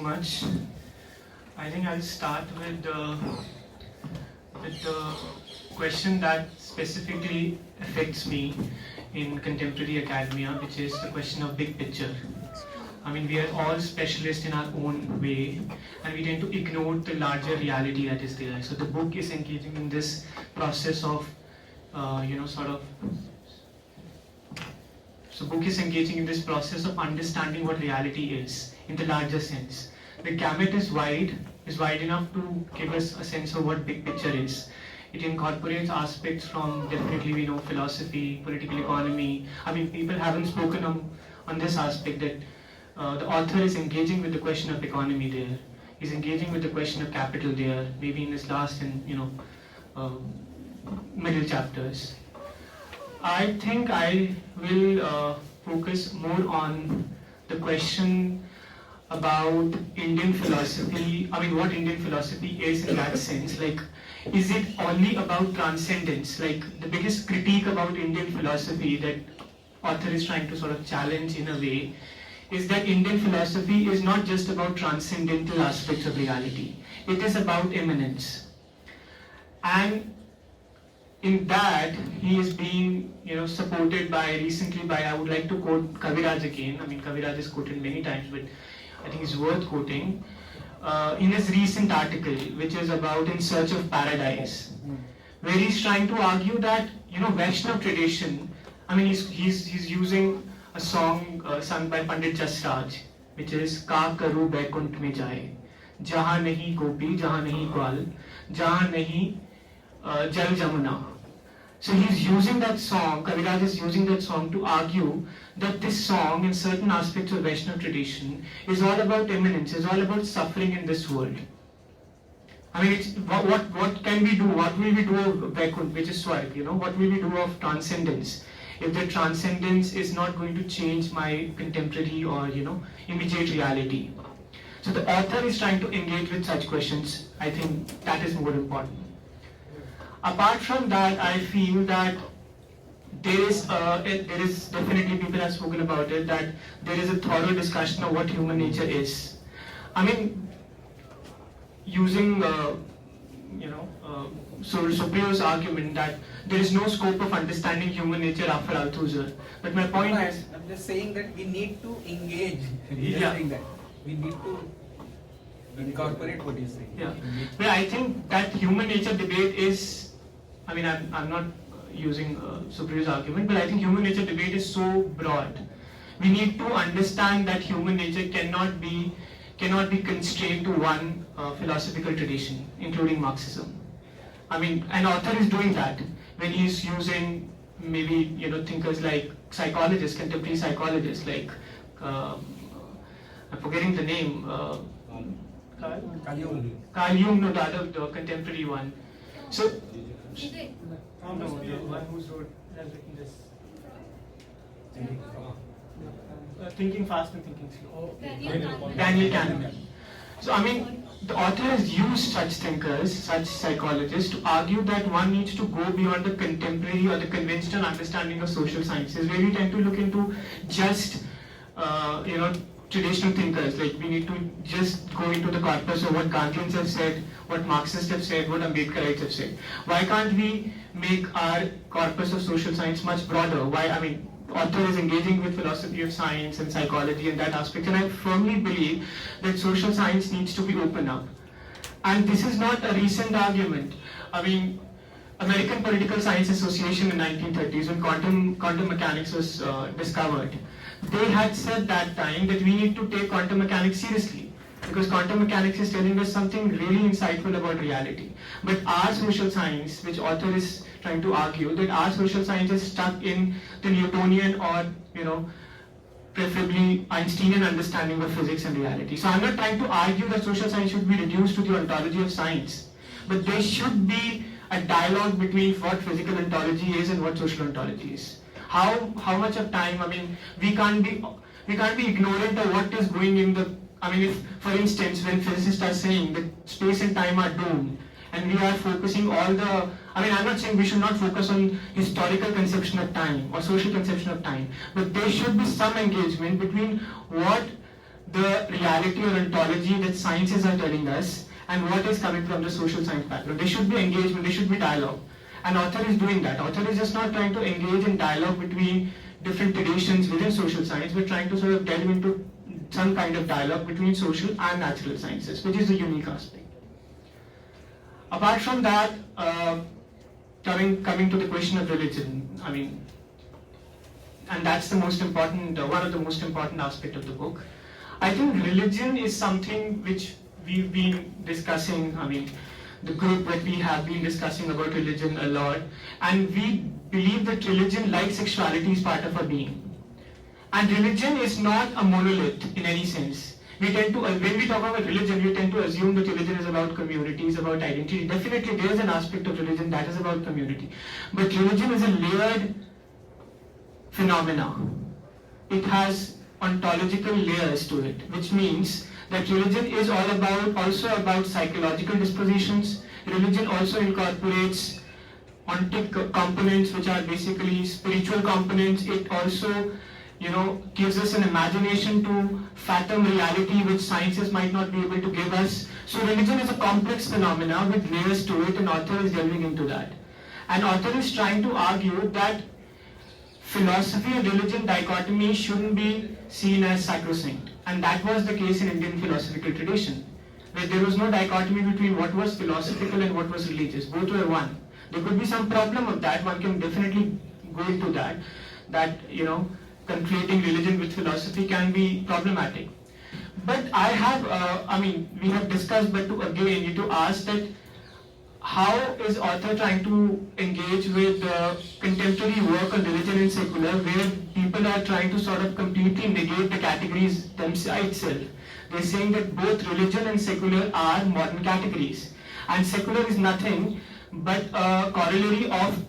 much. I think I'll start with the question that specifically affects me in contemporary academia, which is the question of big picture. I mean, we are all specialists in our own way, and we tend to ignore the larger reality that is there. So the book is engaging in this process of, So book is engaging in this process of understanding what reality is in the larger sense. The gamut is wide enough to give us a sense of what big picture is. It incorporates aspects from, definitely we know, philosophy, political economy. I mean, people haven't spoken on this aspect that the author is engaging with the question of economy there. He's engaging with the question of capital there, maybe in his last and middle chapters. I think I will focus more on the question about Indian philosophy. I mean, what Indian philosophy is in that sense. Like, is it only about transcendence? Like, the biggest critique about Indian philosophy that author is trying to sort of challenge in a way is that Indian philosophy is not just about transcendental aspects of reality. It is about immanence. And in that, he is being, supported recently by, I would like to quote Kaviraj again. I mean, Kaviraj is quoted many times, but I think it's worth quoting. In his recent article, which is about In Search of Paradise, where he's trying to argue that, Vaishnav tradition, I mean, he's using a song sung by Pandit Jasraj, which is Ka Karu Vaikunt Mein Jaye, Jahan Nahi Gopi, Jahan Nahi Gwal, Jahan Nahi Jal Jamuna. So he's using that song, Kaviraj is using that song to argue that this song, in certain aspects of Vaishnav tradition, is all about immanence, is all about suffering in this world. I mean, what can we do? What will we do of Vaikunt, which is Swarg? What will we do of transcendence? If the transcendence is not going to change my contemporary or, immediate reality. So the author is trying to engage with such questions. I think that is more important. Apart from that, I feel that there is definitely, people have spoken about it, that there is a thorough discussion of what human nature is. I mean, using Supriy's argument that there is no scope of understanding human nature after Althusser. But my point is, I'm just saying that we need to engage. Saying that we need to incorporate what you say. Yeah, but I think that human nature debate is, I mean, I'm not using Supri's argument, but I think human nature debate is so broad. We need to understand that human nature cannot be constrained to one philosophical tradition, including Marxism. I mean, an author is doing that when he's using maybe thinkers like psychologists, contemporary psychologists like I'm forgetting the name. Carl Jung, no, the other, the contemporary one. So. No, the one who has written this. Thinking Fast and Thinking Slow. Daniel Kahneman. So, I mean, the author has used such thinkers, such psychologists, to argue that one needs to go beyond the contemporary or the conventional understanding of social sciences, where we tend to look into just, traditional thinkers. Like, we need to just go into the corpus of what Gandhians have said, what Marxists have said, what Ambedkarites have said. Why can't we make our corpus of social science much broader? Why? I mean, the author is engaging with philosophy of science and psychology and that aspect, and I firmly believe that social science needs to be opened up. And this is not a recent argument. I mean, American Political Science Association in 1930s, when quantum mechanics was discovered, they had said that time that we need to take quantum mechanics seriously, because quantum mechanics is telling us something really insightful about reality. But our social science, which author is trying to argue, that our social science is stuck in the Newtonian or, preferably Einsteinian understanding of physics and reality. So I'm not trying to argue that social science should be reduced to the ontology of science, but there should be a dialogue between what physical ontology is and what social ontology is. How much of time, I mean, we can't be ignorant of what is going in the, I mean, if, for instance, when physicists are saying that space and time are doomed, and we are focusing all the, I mean, I'm not saying we should not focus on historical conception of time or social conception of time, but there should be some engagement between what the reality or ontology that sciences are telling us and what is coming from the social science background. There should be engagement, there should be dialogue. And author is doing that. Author is just not trying to engage in dialogue between different traditions within social science. We're trying to sort of delve into some kind of dialogue between social and natural sciences, which is the unique aspect. Apart from that, coming to the question of religion, I mean, and that's the most important, one of the most important aspects of the book. I think religion is something which we've been discussing, I mean, the group that we have been discussing about religion a lot, and we believe that religion, like sexuality, is part of our being. And religion is not a monolith in any sense. We tend to, when we talk about religion, we tend to assume that religion is about communities, about identity. Definitely there is an aspect of religion that is about community. But religion is a layered phenomena. It has ontological layers to it, which means that religion is also about psychological dispositions. Religion also incorporates ontic components, which are basically spiritual components. It also, gives us an imagination to fathom reality which sciences might not be able to give us. So religion is a complex phenomena with layers to it, and author is delving into that. And author is trying to argue that philosophy and religion dichotomy shouldn't be seen as sacrosanct. And that was the case in Indian philosophical tradition, where there was no dichotomy between what was philosophical and what was religious. Both were one. There could be some problem of that. One can definitely go into that, conflating religion with philosophy can be problematic. But I have, we have discussed, but you to ask that how is author trying to engage with contemporary work on religion and secular, where people are trying to sort of completely negate the categories themselves itself. They're saying that both religion and secular are modern categories, and secular is nothing but a corollary of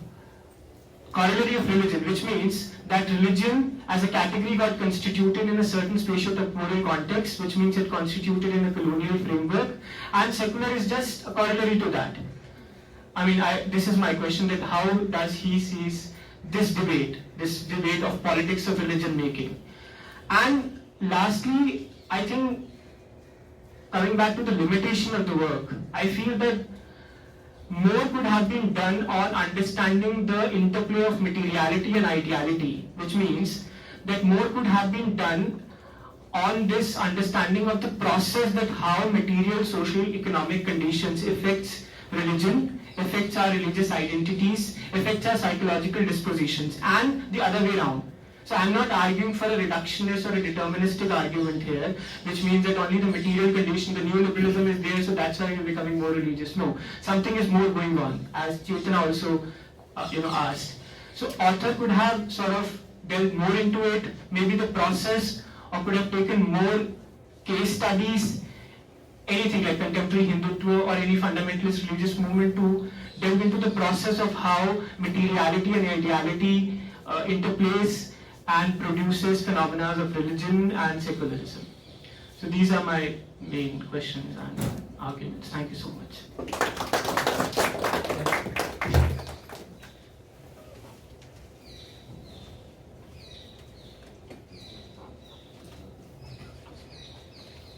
religion, which means that religion as a category got constituted in a certain spatio-temporal context, which means it constituted in a colonial framework, and secular is just a corollary to that. This is my question, that how does he see this debate of politics of religion making? And lastly, I think, coming back to the limitation of the work, I feel that more could have been done on understanding the interplay of materiality and ideality, which means that more could have been done on this understanding of the process, that how material, social, economic conditions affects religion, affects our religious identities, affects our psychological dispositions, and the other way around. So I'm not arguing for a reductionist or a deterministic argument here, which means that only the material condition, the neoliberalism is there, so that's why you're becoming more religious. No, something is more going on, as Chetna also asked. So author could have sort of delved more into it, maybe the process, or could have taken more case studies, anything like contemporary Hindutva or any fundamentalist religious movement, to delve into the process of how materiality and ideality interplays and produces phenomena of religion and secularism. So these are my main questions and arguments. Thank you so much.